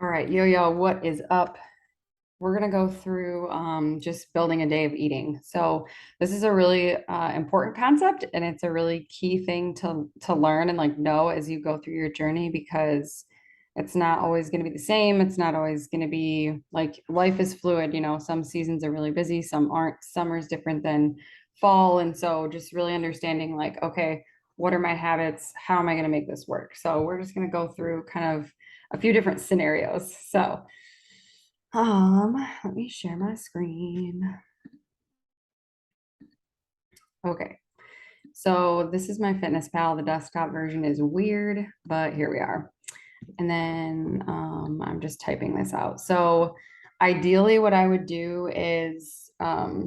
All right, yo, what is up? We're gonna go through just building a day of eating. So this is a really important concept, and it's a really key thing to learn and like know as you go through your journey because it's not always going to be the same. It's not always going to be like life is fluid. Some seasons are really busy, some aren't. Summer is different than fall, and so just really understanding like, okay, what are my habits? How am I going to make this work? So we're just going to go through kind of a few different scenarios. So. Let me share my screen. Okay, so this is my Fitness Pal. The desktop version is weird, but here we are. And then I'm just typing this out. So ideally, what I would do is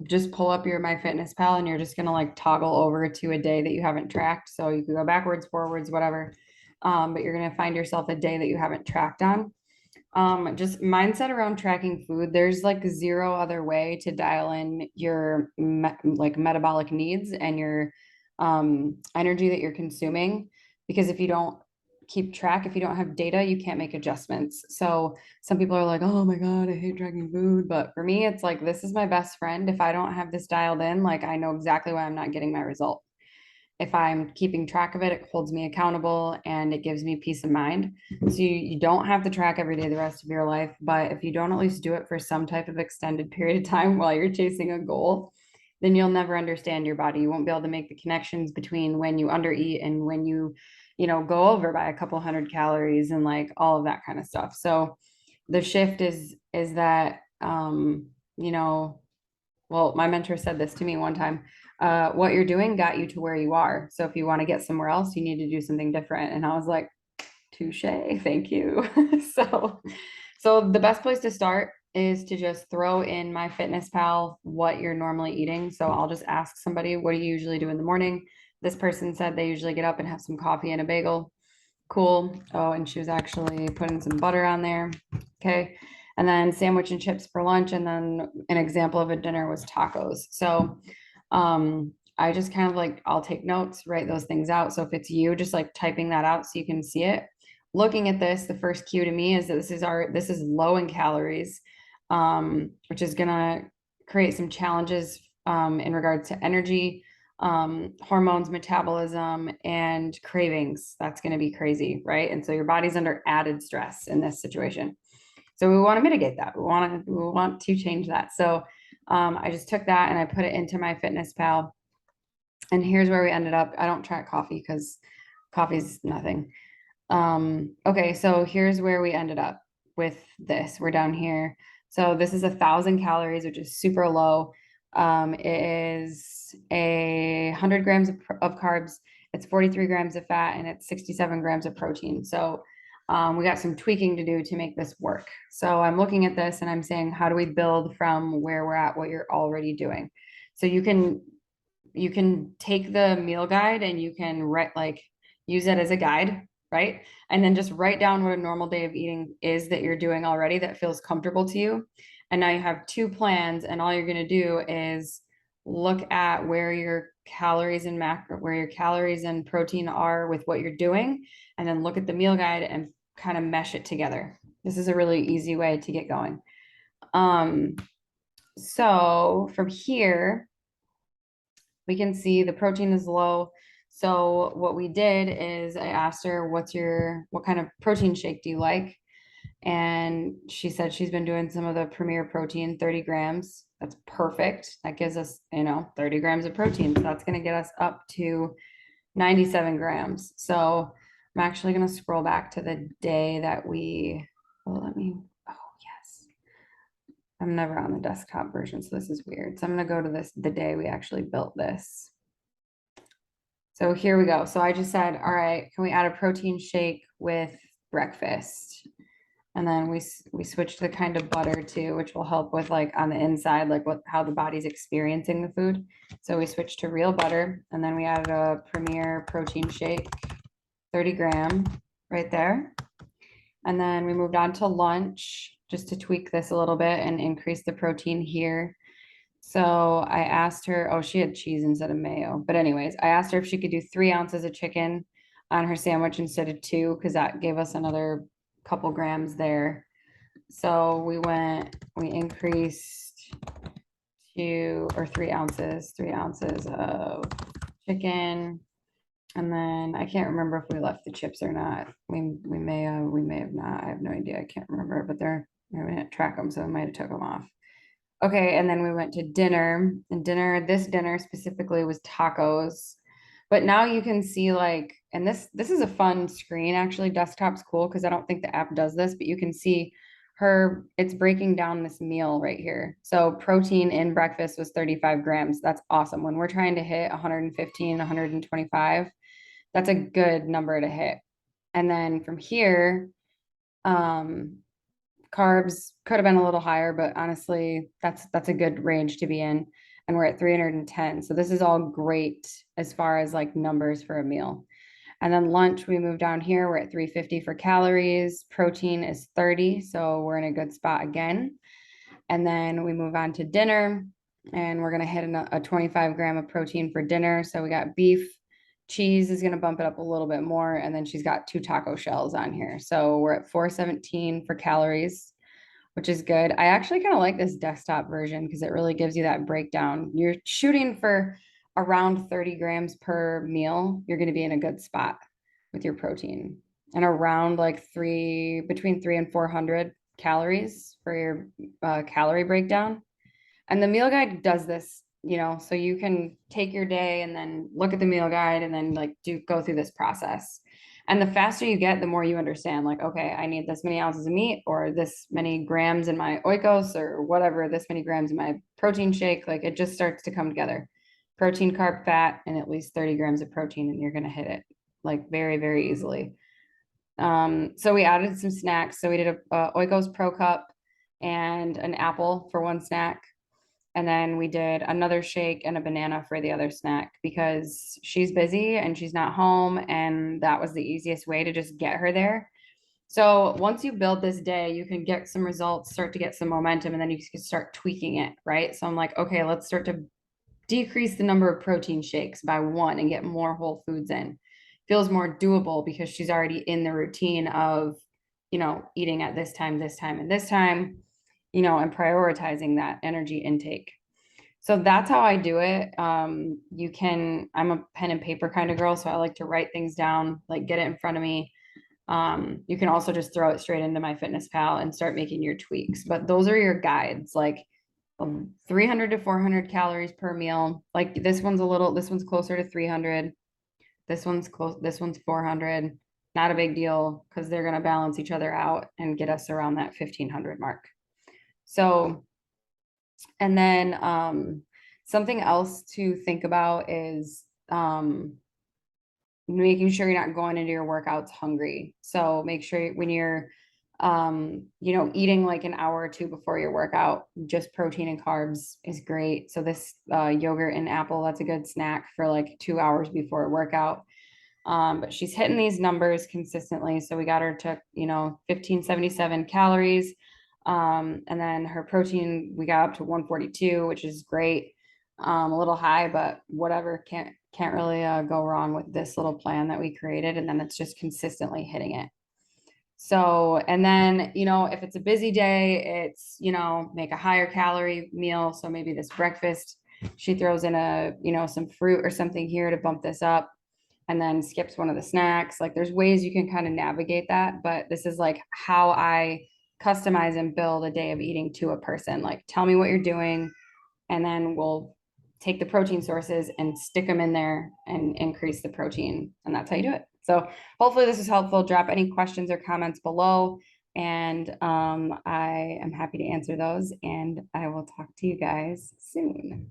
just pull up your MyFitnessPal and you're just gonna like toggle over to a day that you haven't tracked. So you can go backwards, forwards, whatever. But you're gonna find yourself a day that you haven't tracked on. Just mindset around tracking food. There's like zero other way to dial in your like metabolic needs and your energy that you're consuming. Because if you don't keep track, if you don't have data, you can't make adjustments. So some people are like, oh my God, I hate tracking food. But for me, it's like, this is my best friend. If I don't have this dialed in, like I know exactly why I'm not getting my result. If I'm keeping track of it, it holds me accountable and it gives me peace of mind. So you don't have to track every day the rest of your life, but if you don't at least do it for some type of extended period of time while you're chasing a goal, then you'll never understand your body. You won't be able to make the connections between when you undereat and when you go over by a couple hundred calories and like all of that kind of stuff. So the shift is that you know, well, my mentor said this to me one time. What you're doing got you to where you are. So if you want to get somewhere else, you need to do something different. And I was like, touche, thank you. so, so the best place to start is to just throw in MyFitnessPal what you're normally eating. So I'll just ask somebody, what do you usually do in the morning? This person said they usually get up and have some coffee and a bagel. Cool. Oh, and she was actually putting some butter on there. Okay. And then sandwich and chips for lunch. And then an example of a dinner was tacos. So I just kind of like, I'll take notes, write those things out. So if it's you, just like typing that out so you can see it. Looking at this, the first cue to me is that this is low in calories, which is gonna create some challenges in regards to energy, hormones, metabolism, and cravings. That's going to be crazy, right? And so your body's under added stress in this situation. So we want to mitigate that. We want to change that. So I just took that and I put it into MyFitnessPal. And here's where we ended up. I don't track coffee because coffee's nothing. Okay, so here's where we ended up with this. We're down here. So this is 1,000 calories, which is super low. It is 100 grams of carbs. It's 43 grams of fat and it's 67 grams of protein. So we got some tweaking to do to make this work. So I'm looking at this and I'm saying, how do we build from where we're at, what you're already doing? So you can take the meal guide and you can use it as a guide, right? And then just write down what a normal day of eating is that you're doing already that feels comfortable to you. And now you have two plans, and all you're going to do is look at where your calories and protein are with what you're doing, and then look at the meal guide and kind of mesh it together. This is a really easy way to get going. Um, so from here, we can see the protein is low. So what we did is I asked her, what kind of protein shake do you like? And she said she's been doing some of the Premier Protein, 30 grams. That's perfect. That gives us, 30 grams of protein. So that's going to get us up to 97 grams. So I'm actually going to scroll back to the day that oh, yes. I'm never on the desktop version, so this is weird. So I'm going to go to the day we actually built this. So here we go. So I just said, all right, can we add a protein shake with breakfast? And then we switched the kind of butter too, which will help with like on the inside, like how the body's experiencing the food. So we switched to real butter, and then we added a Premier protein shake, 30 gram right there. And then we moved on to lunch just to tweak this a little bit and increase the protein here. So I asked her, oh, she had cheese instead of mayo. But anyways, I asked her if she could do 3 ounces of chicken on her sandwich instead of two, because that gave us another couple grams there. So we increased or 3 ounces of chicken. And then I can't remember if we left the chips or not. We may have not. I have no idea. I can't remember, but we didn't track them, so I might have took them off. Okay, and then we went to dinner, and this dinner specifically was tacos. But now you can see like, and this is a fun screen actually. Desktop's cool because I don't think the app does this, but you can see it's breaking down this meal right here. So protein in breakfast was 35 grams. That's awesome. When we're trying to hit 115, 125, that's a good number to hit. And then from here, um, carbs could have been a little higher, but honestly, that's a good range to be in. And we're at 310. So this is all great as far as like numbers for a meal. And then lunch, we move down here. We're at 350 for calories. Protein is 30. So we're in a good spot again. And then we move on to dinner, and we're going to hit a 25 gram of protein for dinner. So we got beef. Cheese is going to bump it up a little bit more. And then she's got 2 taco shells on here. So we're at 417 for calories, which is good. I actually kind of like this desktop version because it really gives you that breakdown. You're shooting for around 30 grams per meal. You're going to be in a good spot with your protein, and around like between 3 and 400 calories for your calorie breakdown. And the meal guide does this, so you can take your day and then look at the meal guide and then like go through this process. And the faster you get, the more you understand, like, okay, I need this many ounces of meat or this many grams in my oikos or whatever, this many grams in my protein shake. Like it just starts to come together. Protein, carb, fat, and at least 30 grams of protein, and you're going to hit it like very, very easily. So we added some snacks. So we did a Oikos Pro Cup and an apple for one snack. And then we did another shake and a banana for the other snack because she's busy and she's not home. And that was the easiest way to just get her there. So once you build this day, you can get some results, start to get some momentum, and then you can start tweaking it, right? So I'm like, okay, let's start to decrease the number of protein shakes by one and get more whole foods in. Feels more doable because she's already in the routine of, eating at this time, this time, and this time, and prioritizing that energy intake. So that's how I do it. I'm a pen and paper kind of girl, so I like to write things down, like get it in front of me. You can also just throw it straight into MyFitnessPal and start making your tweaks. But those are your guides, like 300 to 400 calories per meal. Like this one's closer to 300. This one's 400. Not a big deal because they're going to balance each other out and get us around that 1500 mark. So, and then something else to think about is making sure you're not going into your workouts hungry. So make sure when you're eating like an hour or two before your workout, just protein and carbs is great. So this yogurt and apple, that's a good snack for like 2 hours before a workout. But she's hitting these numbers consistently. So we got her to, 1577 calories. And then her protein, we got up to 142, which is great. A little high, but whatever, can't really go wrong with this little plan that we created. And then it's just consistently hitting it. So, and then, if it's a busy day, it's, make a higher calorie meal. So maybe this breakfast, she throws in some fruit or something here to bump this up, and then skips one of the snacks. Like there's ways you can kind of navigate that, but this is like how I customize and build a day of eating to a person. Like tell me what you're doing, and then we'll take the protein sources and stick them in there and increase the protein. And that's how you do it. So hopefully this is helpful. Drop any questions or comments below, and I am happy to answer those, and I will talk to you guys soon.